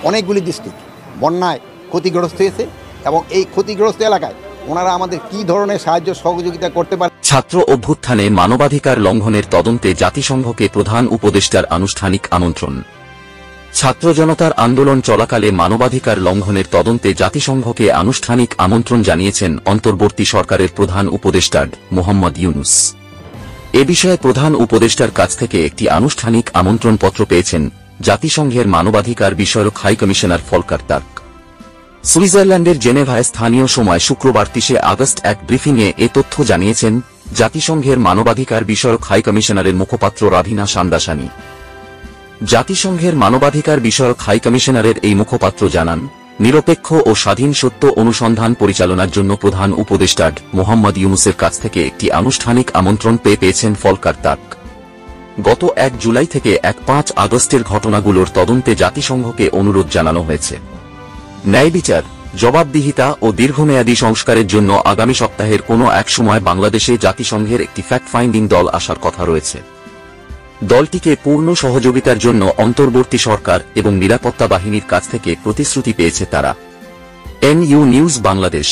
অনেকগুলি ডিস্ট্রিক্ট বন্যায় ক্ষতিগ্রস্ত হয়েছে এবং এই ক্ষতিগ্রস্ত এলাকায় ওনারা আমাদের কি ধরনের সাহায্য সহযোগিতা করতে পারে। ছাত্র অভ্যুত্থানে মানবাধিকার লঙ্ঘনের তদন্তে জাতিসংঘকে প্রধান উপদেষ্টার আনুষ্ঠানিক আমন্ত্রণ। ছাত্র জনতার আন্দোলন চলাকালে মানবাধিকার লঙ্ঘনের তদন্তে জাতিসংঘকে আনুষ্ঠানিক আমন্ত্রণ জানিয়েছেন অন্তর্বর্তী সরকারের প্রধান উপদেষ্টা মোহাম্মদ ইউনূস। এ বিষয়ে প্রধান উপদেষ্টার কাছ থেকে একটি আনুষ্ঠানিক আমন্ত্রণপত্র পেয়েছেন জাতিসংঘের মানবাধিকার বিষয়ক হাইকমিশনার ফলকার তার্ক। সুইজারল্যান্ডের জেনেভায় স্থানীয় সময় শুক্রবার 30 আগস্ট এক ব্রিফিংয়ে এ তথ্য জানিয়েছেন জাতিসংঘের মানবাধিকার বিষয়ক হাইকমিশনারের মুখপাত্র রাভিনা সান্দাসানি। জাতিসংঘের মানবাধিকার বিষয়ক হাইকমিশনারের এই মুখপাত্র জানান, নিরপেক্ষ ও স্বাধীন সত্য অনুসন্ধান পরিচালনার জন্য প্রধান উপদেষ্টা মোহাম্মদ ইউনূসের কাছ থেকে একটি আনুষ্ঠানিক আমন্ত্রণ পেয়েছেন ফলকার তার্ক। গত 1 জুলাই থেকে 5 আগস্টের ঘটনাগুলোর তদন্তে জাতিসংঘকে অনুরোধ জানানো হয়েছে। ন্যায় বিচার, জবাবদিহিতা ও দীর্ঘমেয়াদী সংস্কারের জন্য আগামী সপ্তাহের কোনো এক সময় বাংলাদেশে জাতিসংঘের একটি ফ্যাক্ট ফাইন্ডিং দল আসার কথা রয়েছে। দলটিকে পূর্ণ সহযোগিতার জন্য অন্তর্বর্তী সরকার এবং নিরাপত্তা বাহিনীর কাছ থেকে প্রতিশ্রুতি পেয়েছে তারা। NU news Bangladesh.